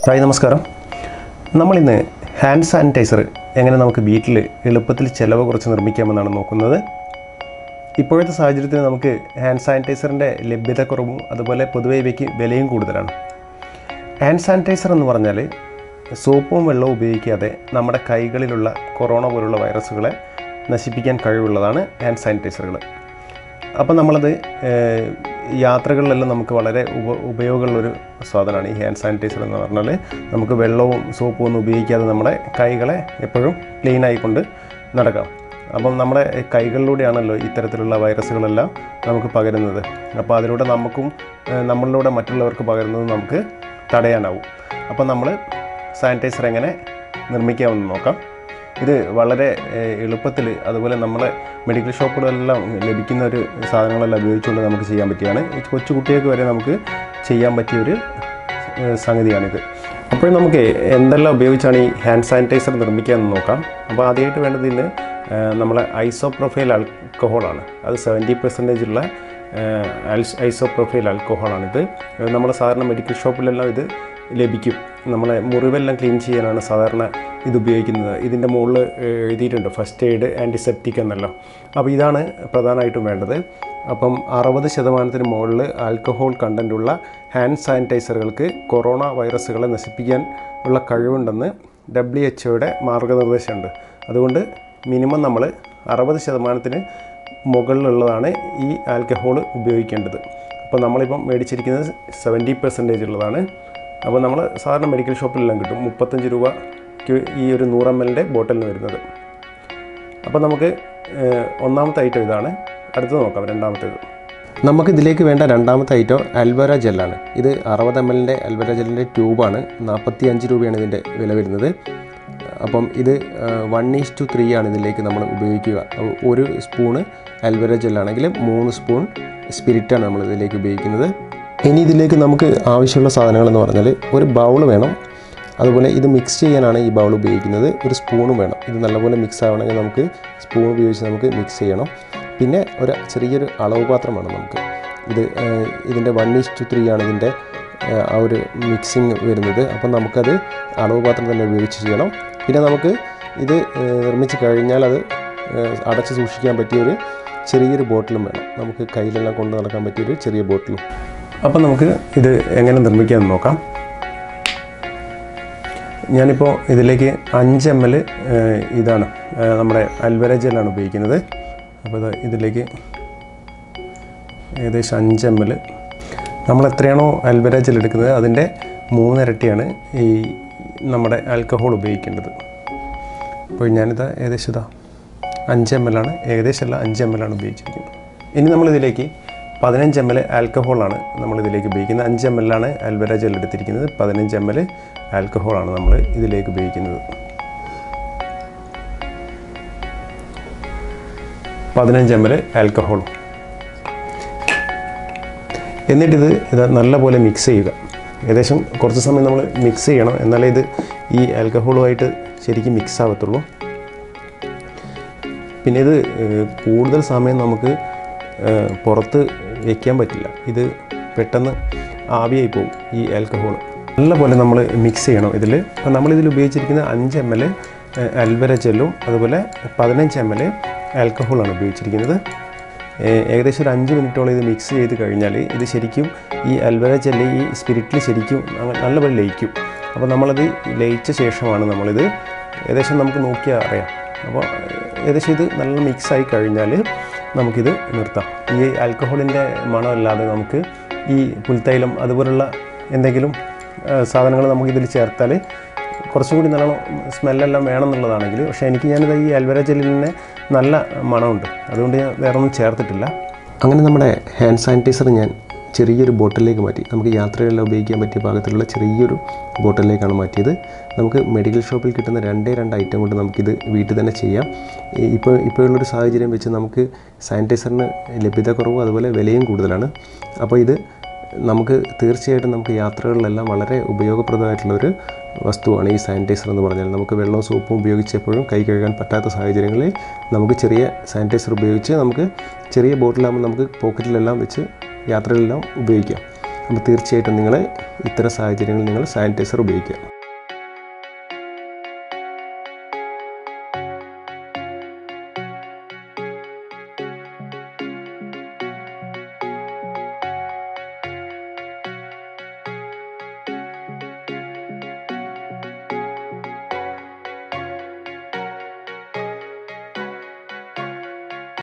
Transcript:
Hi നമസ്കാരം. നമ്മളിന്ന് hand sanitiser എങ്ങനെ നമുക്ക് വീട്ടിൽ എളുപ്പത്തിൽ ചിലവ് കുറച്ച് നിർമ്മിക്കാമെന്നാണ് നോക്കുന്നത്. ഇപ്പോഴത്തെ സാഹചര്യത്തിൽ നമുക്ക് ഹാൻഡ് സാനിറ്റൈസറിൻ്റെ ലഭ്യതക്കുറവും അതുപോലെ പൊതുവെ ഇവയ്ക്ക് വിലയും കൂടുതലാണ്. ഹാൻഡ് സാനിറ്റൈസർ എന്ന് പറഞ്ഞാൽ സോപ്പും വെള്ളവും ഉപയോഗിക്കാതെ നമ്മുടെ കൈകളിലുള്ള കൊറോണ പോലുള്ള വൈറസുകളെ നശിപ്പിക്കാൻ കഴിവുള്ളതാണ് ഹാൻഡ് സാനിറ്റൈസറുകൾ. അപ്പോൾ നമ്മളത് യാത്രകളിലെല്ലാം നമുക്ക് വളരെ ഉപയോഗമുള്ളൊരു സാധനമാണ് ഈ ഹാൻഡ് സാനിറ്റൈസർ എന്ന് പറഞ്ഞാൽ. നമുക്ക് വെള്ളവും സോപ്പും ഒന്നും ഉപയോഗിക്കാതെ നമ്മുടെ കൈകളെ എപ്പോഴും ക്ലീൻ ആയിക്കൊണ്ട് നടക്കാം. അപ്പം നമ്മുടെ കൈകളിലൂടെയാണല്ലോ ഇത്തരത്തിലുള്ള വൈറസുകളെല്ലാം നമുക്ക് പകരുന്നത്. അപ്പോൾ അതിലൂടെ നമുക്കും നമ്മളിലൂടെ മറ്റുള്ളവർക്ക് പകരുന്നത് നമുക്ക് തടയാനാവും. അപ്പോൾ നമ്മൾ സാനിറ്റൈസർ എങ്ങനെ നിർമ്മിക്കാമെന്ന് നോക്കാം. ഇത് വളരെ എളുപ്പത്തിൽ അതുപോലെ നമ്മളെ മെഡിക്കൽ ഷോപ്പുകളെല്ലാം ലഭിക്കുന്ന ഒരു സാധനങ്ങളെല്ലാം ഉപയോഗിച്ചുകൊണ്ട് നമുക്ക് ചെയ്യാൻ പറ്റിയാണ്. കൊച്ചു കുട്ടികൾക്ക് വരെ നമുക്ക് ചെയ്യാൻ പറ്റിയൊരു സംഗതിയാണിത്. അപ്പോൾ നമുക്ക് എന്തെല്ലാം ഉപയോഗിച്ചാണ് ഈ ഹാൻഡ് സാനിറ്റൈസർ നിർമ്മിക്കാമെന്ന് നോക്കാം. അപ്പോൾ ആദ്യമായിട്ട് വേണ്ടത് ഇന്ന് നമ്മളെ ഐസോപ്രൊഫൈൽ ആൽക്കഹോളാണ്. അത് 70% ഉള്ള ഐസോപ്രൊഫൈൽ ആൽക്കഹോളാണിത്. നമ്മുടെ സാധാരണ മെഡിക്കൽ ഷോപ്പിലെല്ലാം ഇത് ലഭിക്കും. നമ്മളെ മുറിവെല്ലാം ക്ലീൻ ചെയ്യാനാണ് സാധാരണ ഇത് ഉപയോഗിക്കുന്നത്. ഇതിൻ്റെ മുകളിൽ എഴുതിയിട്ടുണ്ട് ഫസ്റ്റ് എയ്ഡ് ആൻറ്റിസെപ്റ്റിക് എന്നല്ലോ. അപ്പോൾ ഇതാണ് പ്രധാനമായിട്ടും വേണ്ടത്. അപ്പം 60% മുകളിൽ ആൽക്കഹോൾ കണ്ടൻറ്റുള്ള ഹാൻഡ് സാനിറ്റൈസറുകൾക്ക് കൊറോണ വൈറസുകളെ നശിപ്പിക്കാൻ ഉള്ള കഴിവുണ്ടെന്ന് WHO മാർഗ്ഗനിർദ്ദേശമുണ്ട്. അതുകൊണ്ട് മിനിമം നമ്മൾ 60% മുകളിലുള്ളതാണ് ഈ ആൽക്കഹോൾ ഉപയോഗിക്കേണ്ടത്. അപ്പോൾ നമ്മളിപ്പം മേടിച്ചിരിക്കുന്നത് 70% ഉള്ളതാണ്. അപ്പോൾ നമ്മൾ സാധാരണ മെഡിക്കൽ ഷോപ്പിലെല്ലാം കിട്ടും. 35 രൂപയ്ക്ക് ഈ ഒരു 100 ml ബോട്ടലിന് വരുന്നത്. അപ്പോൾ നമുക്ക് ഒന്നാമത്തെ ഐറ്റം ഇതാണ്. അടുത്തത് നോക്കാം. രണ്ടാമത്തേത് നമുക്കിതിലേക്ക് വേണ്ട രണ്ടാമത്തെ ഐറ്റം അൽവര ജെല്ലാണ്. ഇത് 60 ml അൽവര ജെല്ലിൻ്റെ ട്യൂബാണ്. 45 രൂപയാണ് ഇതിൻ്റെ വില വരുന്നത്. അപ്പം ഇത് 1:3 ആണ് ഇതിലേക്ക് നമ്മൾ ഉപയോഗിക്കുക. ഒരു സ്പൂണ് അൽവര ജെല്ലാണെങ്കിൽ 3 സ്പൂൺ സ്പിരിറ്റാണ് നമ്മൾ ഇതിലേക്ക് ഉപയോഗിക്കുന്നത്. ഇനി ഇതിലേക്ക് നമുക്ക് ആവശ്യമുള്ള സാധനങ്ങളെന്ന് പറഞ്ഞാൽ ഒരു ബൗൾ വേണം. അതുപോലെ ഇത് മിക്സ് ചെയ്യാനാണ് ഈ ബൗൾ ഉപയോഗിക്കുന്നത്. ഒരു സ്പൂണും വേണം. ഇത് നല്ലപോലെ മിക്സ് ആവണമെങ്കിൽ നമുക്ക് സ്പൂൺ ഉപയോഗിച്ച് നമുക്ക് മിക്സ് ചെയ്യണം. പിന്നെ ഒരു ചെറിയൊരു അളവ് പാത്രം വേണം നമുക്ക്. ഇതിൻ്റെ 1:3 ആണ് ഇതിൻ്റെ ആ ഒരു മിക്സിങ് വരുന്നത്. അപ്പം നമുക്കത് അളവ് പാത്രം തന്നെ ഉപയോഗിച്ച് ചെയ്യണം. പിന്നെ നമുക്ക് ഇത് നിർമ്മിച്ച് കഴിഞ്ഞാൽ അത് അടച്ച് സൂക്ഷിക്കാൻ പറ്റിയൊരു ചെറിയൊരു ബോട്ടിലും വേണം. നമുക്ക് കയ്യിലെല്ലാം കൊണ്ട് നടക്കാൻ പറ്റിയൊരു ചെറിയ ബോട്ടിലും. അപ്പം നമുക്ക് ഇത് എങ്ങനെ നിർമ്മിക്കാമെന്ന് നോക്കാം. ഞാനിപ്പോൾ ഇതിലേക്ക് 5 ml ഇതാണ് നമ്മുടെ അൽവര ജെല്ലാണ് ഉപയോഗിക്കുന്നത്. അപ്പോൾ ഇതിലേക്ക് ഏകദേശം 5 ml നമ്മൾ എത്രയാണോ അൽവര ജെൽ എടുക്കുന്നത് അതിൻ്റെ 3 ഇരട്ടിയാണ് ഈ നമ്മുടെ ആൽക്കഹോൾ ഉപയോഗിക്കേണ്ടത്. അപ്പോൾ ഞാനിത് ഏകദേശം 5 ml ആണ്, ഏകദേശമല്ല 5 ml ആണ് ഉപയോഗിച്ചിരിക്കുന്നത്. ഇനി നമ്മളിതിലേക്ക് 15 ml ആൽക്കഹോളാണ് നമ്മളിതിലേക്ക് ഉപയോഗിക്കുന്നത്. 5 ml ആണ് അൽവര ജെൽ എടുത്തിരിക്കുന്നത്. 15 ml ആൽക്കഹോളാണ് നമ്മൾ ഇതിലേക്ക് ഉപയോഗിക്കുന്നത്. 15 ml ആൽക്കഹോളും. എന്നിട്ടിത് നല്ലപോലെ മിക്സ് ചെയ്യുക. ഏകദേശം കുറച്ച് സമയം നമ്മൾ മിക്സ് ചെയ്യണം. എന്നാലേ ഇത് ഈ ആൽക്കഹോളുമായിട്ട് ശരിക്കും മിക്സ് ആവത്തുള്ളൂ. പിന്നെ ഇത് കൂടുതൽ സമയം നമുക്ക് പുറത്ത് വയ്ക്കാൻ പറ്റില്ല. ഇത് പെട്ടെന്ന് ആവിയായി പോകും ഈ ആൽക്കഹോൾ. നല്ലപോലെ നമ്മൾ മിക്സ് ചെയ്യണം ഇതിൽ. അപ്പോൾ നമ്മളിതിൽ ഉപയോഗിച്ചിരിക്കുന്ന 5 ml അൽവര ജെല്ലും അതുപോലെ 15 ml ആൽക്കഹോളാണ് ഉപയോഗിച്ചിരിക്കുന്നത്. ഏകദേശം ഒരു 5 മിനിറ്റോളം ഇത് മിക്സ് ചെയ്ത് കഴിഞ്ഞാൽ ഇത് ശരിക്കും ഈ അൽവര ജെല്ല് ഈ സ്പിരിറ്റിൽ ശരിക്കും നല്ലപോലെ ലയിക്കും. അപ്പോൾ നമ്മളത് ലയിച്ച ശേഷമാണ് നമ്മളിത് ഏകദേശം നമുക്ക് നോക്കിയാൽ അറിയാം. അപ്പോൾ ഏകദേശം ഇത് നല്ല മിക്സായി കഴിഞ്ഞാൽ നമുക്കിത് നിർത്താം. ഈ ആൽക്കഹോളിൻ്റെ മണമല്ലാതെ നമുക്ക് ഈ പുൽത്തൈലം അതുപോലുള്ള എന്തെങ്കിലും സാധനങ്ങൾ നമുക്കിതിൽ ചേർത്താൽ കുറച്ചും കൂടി നല്ല സ്മെല്ലെല്ലാം വേണമെന്നുള്ളതാണെങ്കിൽ, പക്ഷേ ഞാനിത് ഈ അൽവര ജെല്ലിന് നല്ല മണമുണ്ട്, അതുകൊണ്ട് ഞാൻ വേറെ ഒന്നും ചേർത്തിട്ടില്ല. അങ്ങനെ നമ്മുടെ ഹാൻഡ് സാനിറ്റൈസർ ഞാൻ ചെറിയൊരു ബോട്ടിലേക്ക് മാറ്റി. നമുക്ക് യാത്രകളിലെല്ലാം ഉപയോഗിക്കാൻ പറ്റിയ പാകത്തിലുള്ള ചെറിയൊരു ബോട്ടിലേക്കാണ് മാറ്റിയത്. നമുക്ക് മെഡിക്കൽ ഷോപ്പിൽ കിട്ടുന്ന 2 ഐറ്റം കൊണ്ട് നമുക്കിത് വീട്ടിൽ തന്നെ ചെയ്യാം. ഇപ്പോഴുള്ളൊരു സാഹചര്യം വെച്ച് നമുക്ക് സാനിറ്റൈസറിന് ലഭ്യതക്കുറവും അതുപോലെ വിലയും കൂടുതലാണ്. അപ്പോൾ ഇത് നമുക്ക് തീർച്ചയായിട്ടും നമുക്ക് യാത്രകളിലെല്ലാം വളരെ ഉപയോഗപ്രദമായിട്ടുള്ളൊരു വസ്തുവാണ് ഈ സാനിറ്റൈസർ എന്ന് പറഞ്ഞാൽ. നമുക്ക് വെള്ളവും സോപ്പും ഉപയോഗിച്ചപ്പോഴും കൈ കഴുകാൻ പറ്റാത്ത സാഹചര്യങ്ങളിൽ നമുക്ക് ചെറിയ സാനിറ്റൈസർ ഉപയോഗിച്ച് നമുക്ക് ചെറിയ ബോട്ടിലാകുമ്പോൾ നമുക്ക് പോക്കറ്റിലെല്ലാം വെച്ച് യാത്രകളെല്ലാം ഉപയോഗിക്കാം. അപ്പോൾ തീർച്ചയായിട്ടും നിങ്ങൾ ഇത്തരം സാഹചര്യങ്ങളിൽ നിങ്ങൾ സാനിറ്റൈസർ ഉപയോഗിക്കുക.